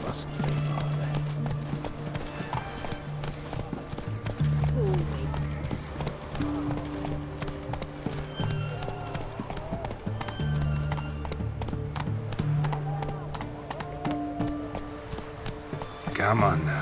Mustn't feel far there. Come on now.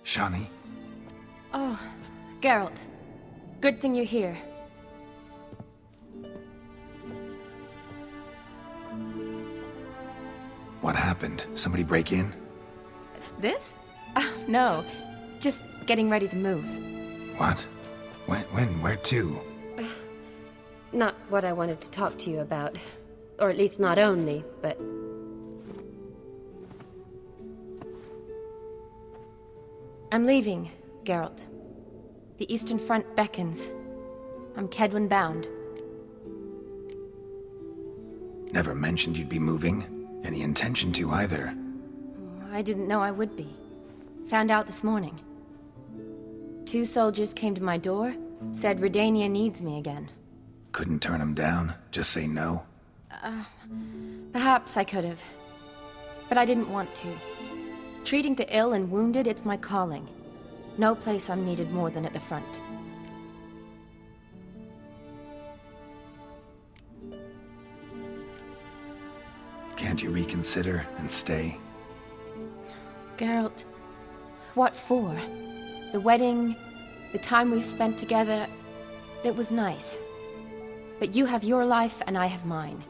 Shani? Oh, Geralt. Good thing you're here. What happened? Somebody break in? This? No. Just getting ready to move. What? When? Where to? Not what I wanted to talk to you about. Or at least not only, but... I'm leaving, Geralt. The Eastern Front beckons. I'm Kedwen bound. Never mentioned you'd be moving. Any intention to either. I didn't know I would be. Found out this morning. 2 soldiers came to my door, said Redania needs me again. Couldn't turn him down? Just say no? Perhaps I could have. But I didn't want to. Treating the ill and wounded, it's my calling. No place I'm needed more than at the front. Can't you reconsider and stay? Geralt, what for? The wedding, the time we've spent together, it was nice. But you have your life and I have mine.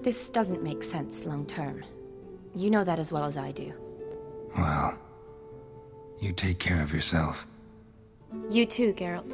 This doesn't make sense long term. You know that as well as I do. Well, you take care of yourself. You too, Geralt.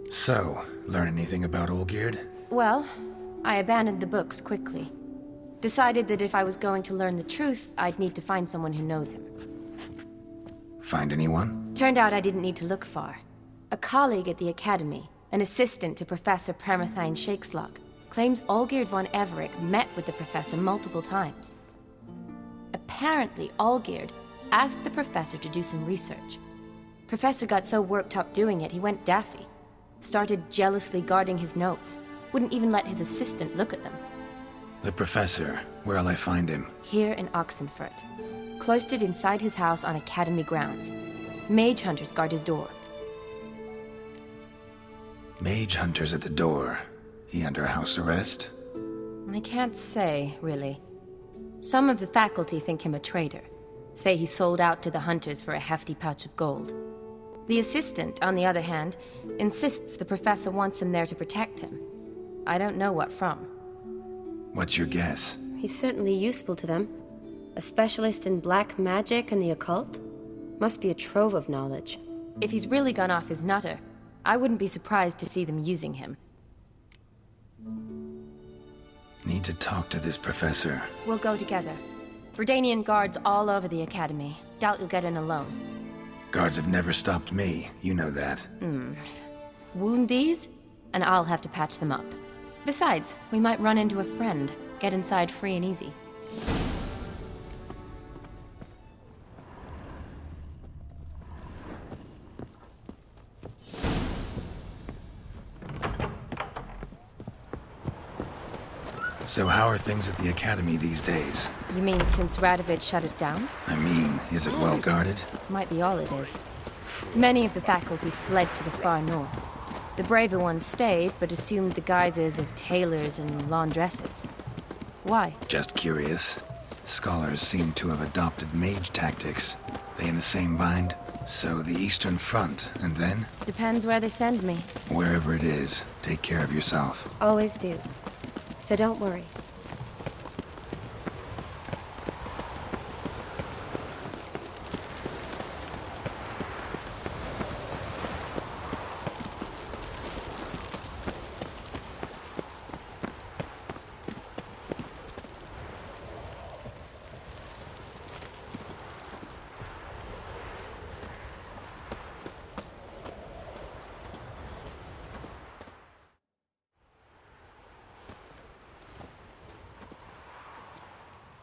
So, learn anything about Olgierd? Well, I abandoned the books quickly. Decided that if I was going to learn the truth, I'd need to find someone who knows him. Find anyone? Turned out I didn't need to look far. A colleague at the Academy, an assistant to Professor Permathine Shakeslog, claims Olgierd von Everec met with the professor multiple times. Apparently, Olgierd asked the professor to do some research. Professor got so worked up doing it, he went daffy. Started jealously guarding his notes. Wouldn't even let his assistant look at them. The professor. Where'll I find him? Here in Oxenfurt. Cloistered inside his house on Academy grounds. Mage hunters guard his door. Mage hunters at the door. He under house arrest? I can't say, really. Some of the faculty think him a traitor. Say he sold out to the hunters for a hefty pouch of gold. The assistant, on the other hand, insists the professor wants him there to protect him. I don't know what from. What's your guess? He's certainly useful to them. A specialist in black magic and the occult? Must be a trove of knowledge. If he's really gone off his nutter, I wouldn't be surprised to see them using him. Need to talk to this professor. We'll go together. Redanian guards all over the Academy. Doubt you'll get in alone. Guards have never stopped me, you know that. Wound these, and I'll have to patch them up. Besides, we might run into a friend. Get inside free and easy. So how are things at the Academy these days? You mean since Radovid shut it down? I mean, is it well guarded? Might be all it is. Many of the faculty fled to the far north. The braver ones stayed, but assumed the guises of tailors and laundresses. Why? Just curious. Scholars seem to have adopted mage tactics. They in the same bind? So the Eastern Front, and then? Depends where they send me. Wherever it is, take care of yourself. Always do. So don't worry.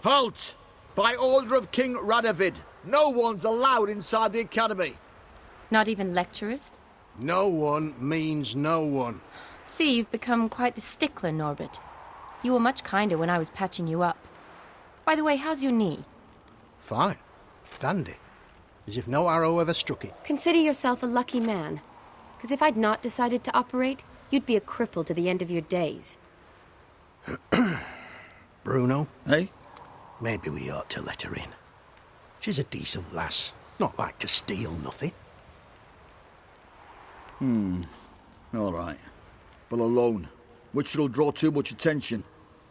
Halt! By order of King Radovid, no one's allowed inside the Academy. Not even lecturers? No one means no one. See, you've become quite the stickler, Norbert. You were much kinder when I was patching you up. By the way, how's your knee? Fine. Dandy. As if no arrow ever struck it. Consider yourself a lucky man. Because if I'd not decided to operate, you'd be a cripple to the end of your days. Bruno, Hey? maybe we ought to let her in. She's a decent lass. Not like to steal nothing. All right. But alone, which will draw too much attention.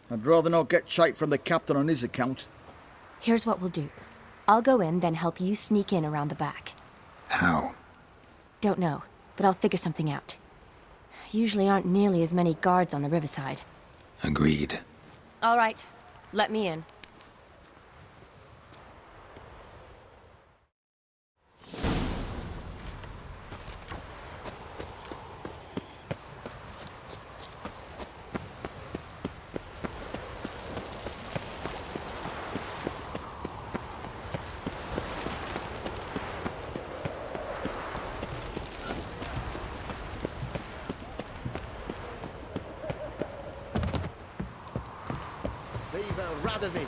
I'd rather not get shite from the captain on his account. Here's what we'll do. I'll go in, then help you sneak in around the back. How? Don't know, but I'll figure something out. Usually aren't nearly as many guards on the riverside. Agreed. All right, let me in. Viva Radovid!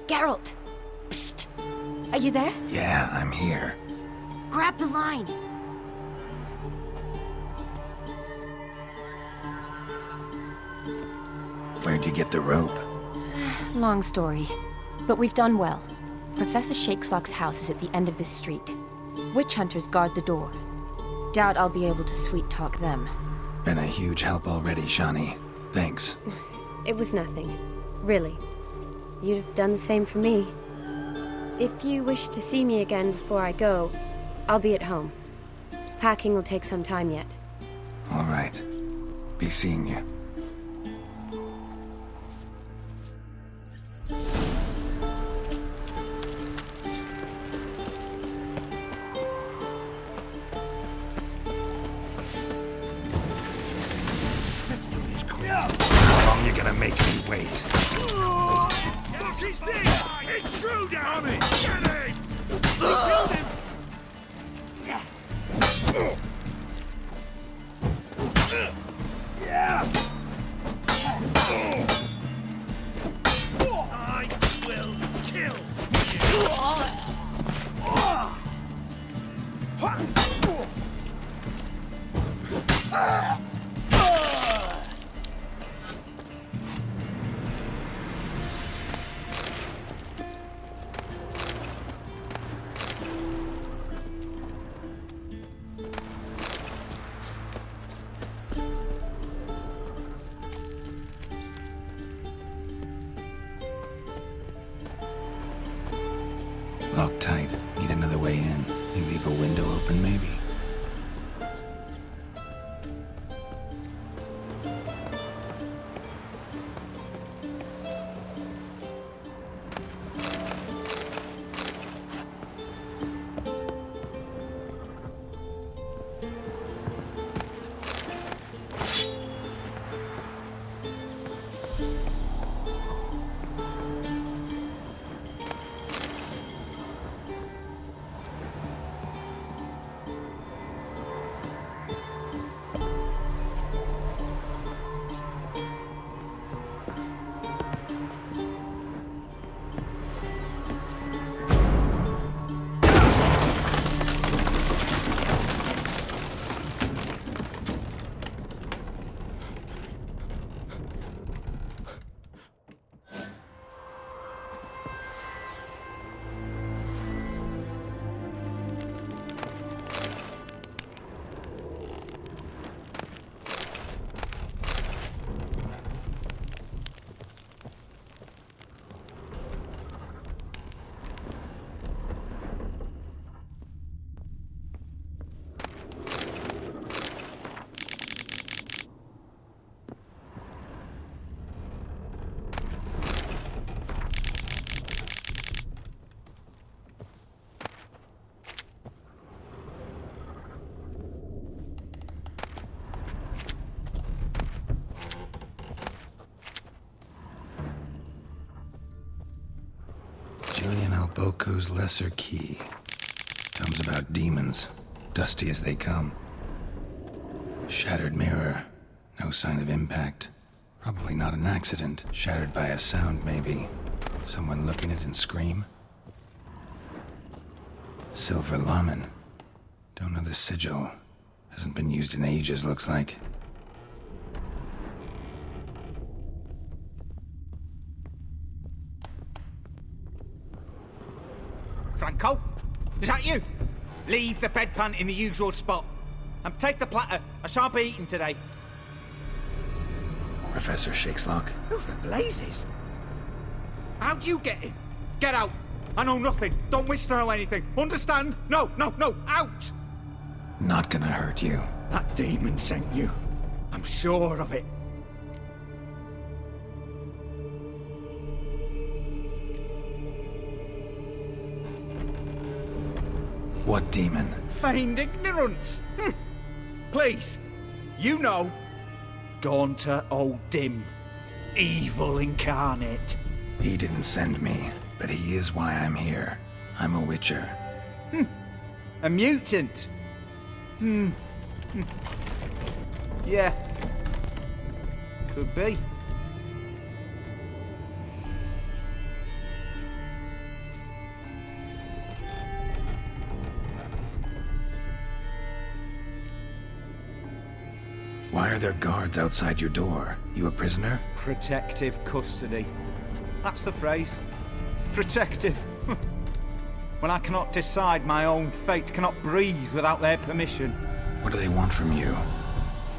Geralt! Psst! Are you there? Yeah, I'm here. Grab the line! Where'd you get the rope? Long story. But we've done well. Professor Shakeslock's house is at the end of this street. Witch hunters guard the door. Doubt I'll be able to sweet-talk them. Been a huge help already, Shani. Thanks. It was nothing. Really. You'd have done the same for me. If you wish to see me again before I go, I'll be at home. Packing will take some time yet. All right. Be seeing you. Let's do this quick. How long you gonna make me wait? Look, he's there! Intruder! On it! Get him! We killed him! I will kill Boko's Lesser Key. Tomes about demons, dusty as they come. Shattered mirror. No sign of impact. Probably not an accident. Shattered by a sound, maybe. Someone looking at it and scream. Silver Lamen. Don't know the sigil. Hasn't been used in ages, looks like. Franco? Is that you? Leave the bedpan in the usual spot. And take the platter. I shan't be eating today. Professor Shakeslock. Who the blazes? How'd you get in? Get out. I know nothing. Don't wish to know anything. Understand? No, out! Not gonna hurt you. That demon sent you. I'm sure of it. What demon? Feigned ignorance. Please, you know. Gaunter O'Dim. Evil incarnate. He didn't send me, but he is why I'm here. I'm a witcher. A mutant. Yeah. Could be. Why are there guards outside your door? You a prisoner? Protective custody. That's the phrase. Protective. When I cannot decide my own fate, cannot breathe without their permission. What do they want from you?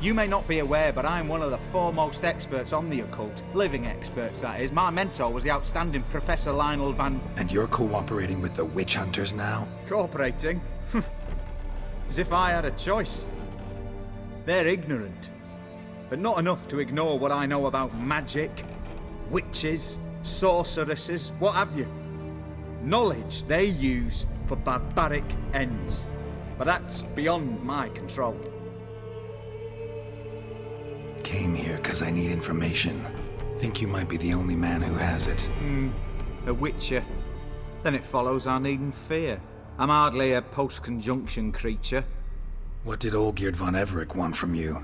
You may not be aware, but I'm one of the foremost experts on the occult. Living experts, that is. My mentor was the outstanding Professor Lionel Van... And you're cooperating with the witch hunters now? Cooperating? As if I had a choice. They're ignorant, but not enough to ignore what I know about magic, witches, sorceresses, what have you. Knowledge they use for barbaric ends, but that's beyond my control. Came here because I need information. Think you might be the only man who has it. A witcher. Then it follows I needn't fear. I'm hardly a post-conjunction creature. What did Olgierd von Everec want from you?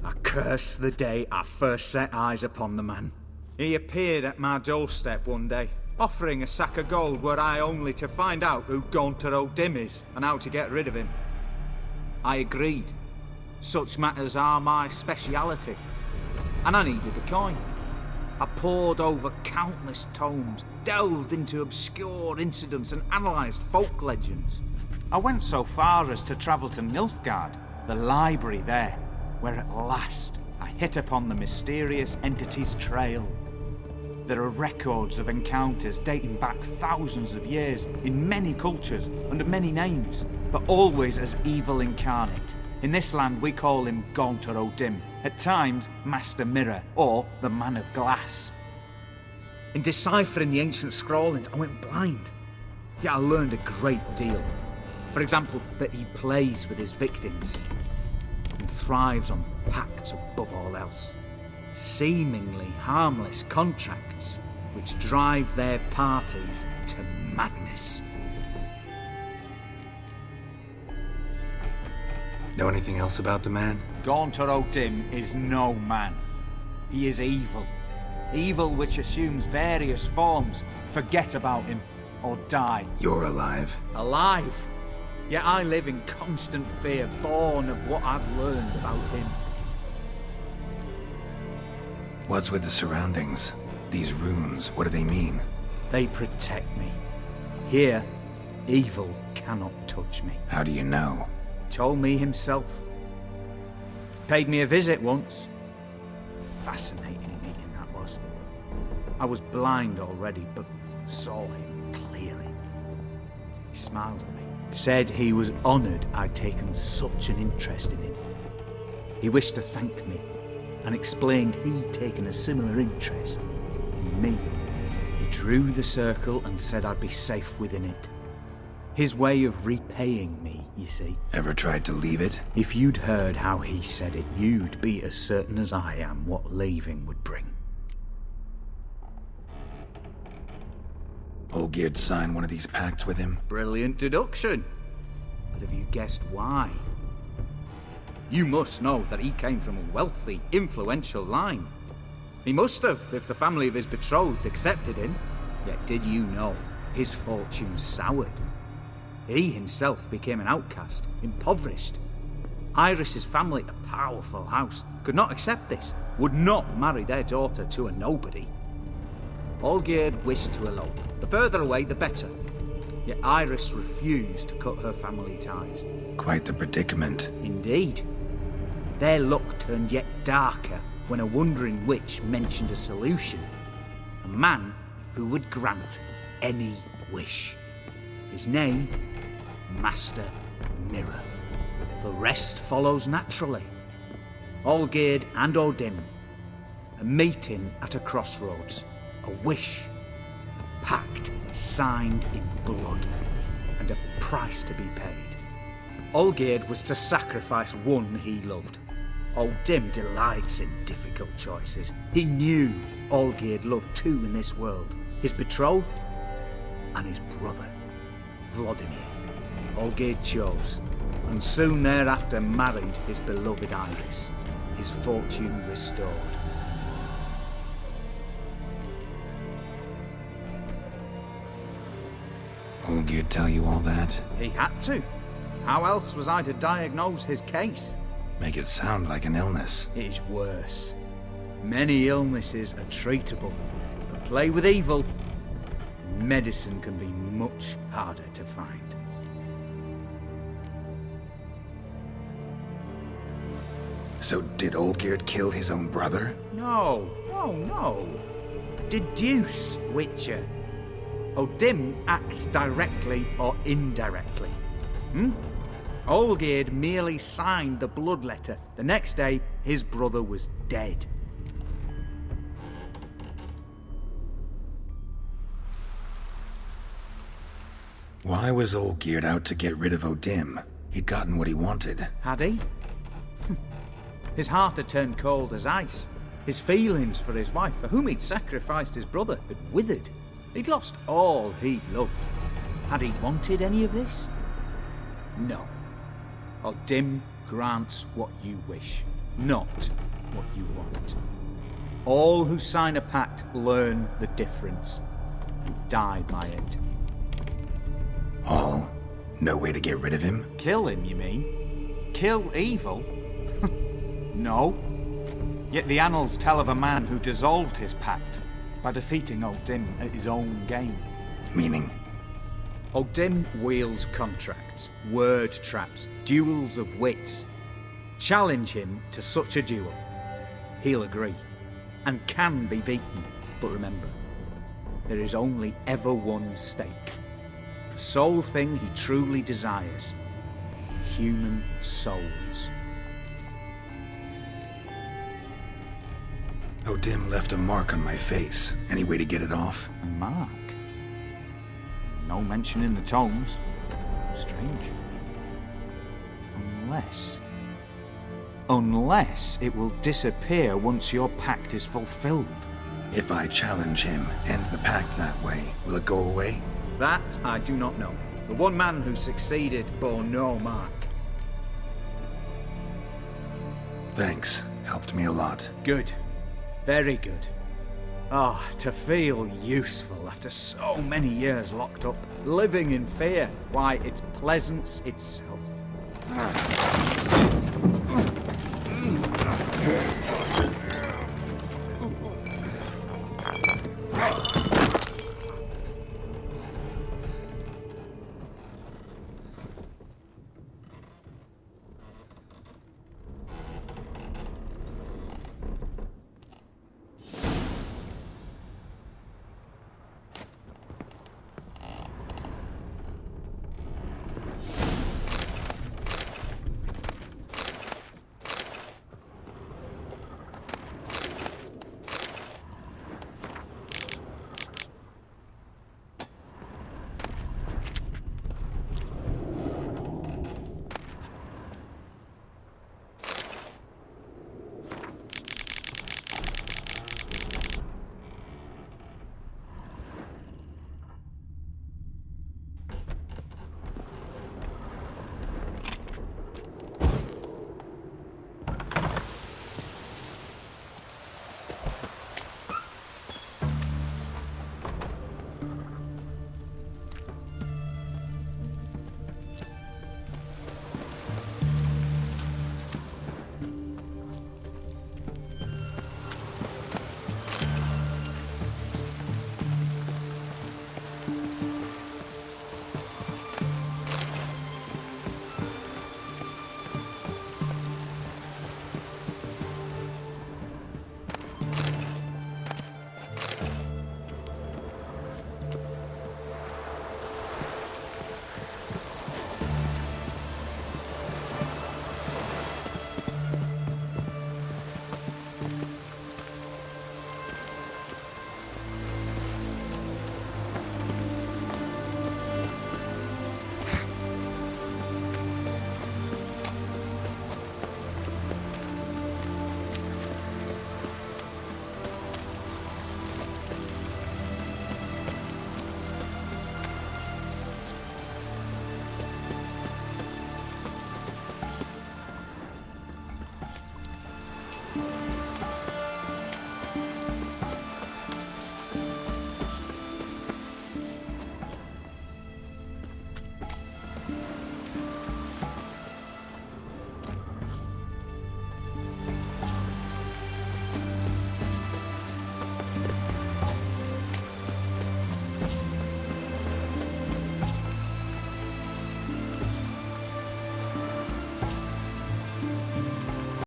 I curse the day I first set eyes upon the man. He appeared at my doorstep one day, offering a sack of gold were I only to find out who Gaunter O'Dim is and how to get rid of him. I agreed. Such matters are my speciality. And I needed a coin. I pored over countless tomes, delved into obscure incidents and analysed folk legends. I went so far as to travel to Nilfgaard, the library there, where at last I hit upon the mysterious entity's trail. There are records of encounters dating back thousands of years in many cultures, under many names, but always as evil incarnate. In this land we call him Gaunter O'Dim, at times Master Mirror, or the Man of Glass. In deciphering the ancient scrawlings, I went blind. Yet I learned a great deal. For example, that he plays with his victims and thrives on pacts above all else. Seemingly harmless contracts which drive their parties to madness. Know anything else about the man? Gaunter O'Dim is no man. He is evil. Evil which assumes various forms. Forget about him, or die. You're alive. Alive? Yet I live in constant fear, born of what I've learned about him. What's with the surroundings? These runes, what do they mean? They protect me. Here, evil cannot touch me. How do you know? He told me himself. Paid me a visit once. Fascinating meeting that was. I was blind already, but saw him clearly. He smiled at me. Said he was honoured I'd taken such an interest in him. He wished to thank me, and explained he'd taken a similar interest in me. He drew the circle and said I'd be safe within it. His way of repaying me, you see. Ever tried to leave it? If you'd heard how he said it, you'd be as certain as I am what leaving would bring. Olgierd sign one of these pacts with him? Brilliant deduction. But have you guessed why? You must know that he came from a wealthy, influential line. He must have, if the family of his betrothed accepted him. Yet did you know his fortune soured? He himself became an outcast, impoverished. Iris's family, a powerful house, could not accept this, would not marry their daughter to a nobody. Olgierd wished to elope. The further away, the better. Yet Iris refused to cut her family ties. Quite the predicament. Indeed. Their luck turned yet darker when a wandering witch mentioned a solution. A man who would grant any wish. His name, Master Mirror. The rest follows naturally. Olgierd and Odin, a meeting at a crossroads, a wish, a pact signed in blood, and a price to be paid. Olgierd was to sacrifice one he loved. Odin delights in difficult choices. He knew Olgierd loved two in this world, his betrothed and his brother, Vladimir. Olgierd chose, and soon thereafter married his beloved Iris, his fortune restored. Olgierd tell you all that? He had to. How else was I to diagnose his case? Make it sound like an illness. It is worse. Many illnesses are treatable, but play with evil, medicine can be much harder to find. So did Olgierd kill his own brother? No. Deduce, Witcher. Odin acts directly or indirectly. Olgierd merely signed the blood letter. The next day, his brother was dead. Why was Olgierd out to get rid of Odin? He'd gotten what he wanted. Had he? His heart had turned cold as ice. His feelings for his wife, for whom he'd sacrificed his brother, had withered. He'd lost all he'd loved. Had he wanted any of this? No. Odin grants what you wish, not what you want. All who sign a pact learn the difference and die by it. All? No way to get rid of him? Kill him, you mean? Kill evil? No. Yet the annals tell of a man who dissolved his pact by defeating Odin at his own game. Meaning? Odin wields contracts, word traps, duels of wits. Challenge him to such a duel. He'll agree, and can be beaten. But remember, there is only ever one stake. The sole thing he truly desires. Human souls. Odin left a mark on my face. Any way to get it off? A mark? No mention in the tomes. Strange. Unless it will disappear once your pact is fulfilled. If I challenge him, end the pact that way, will it go away? That I do not know. The one man who succeeded bore no mark. Thanks. Helped me a lot. Good. Very good. Oh, to feel useful after so many years locked up, living in fear. Why, it's pleasance itself.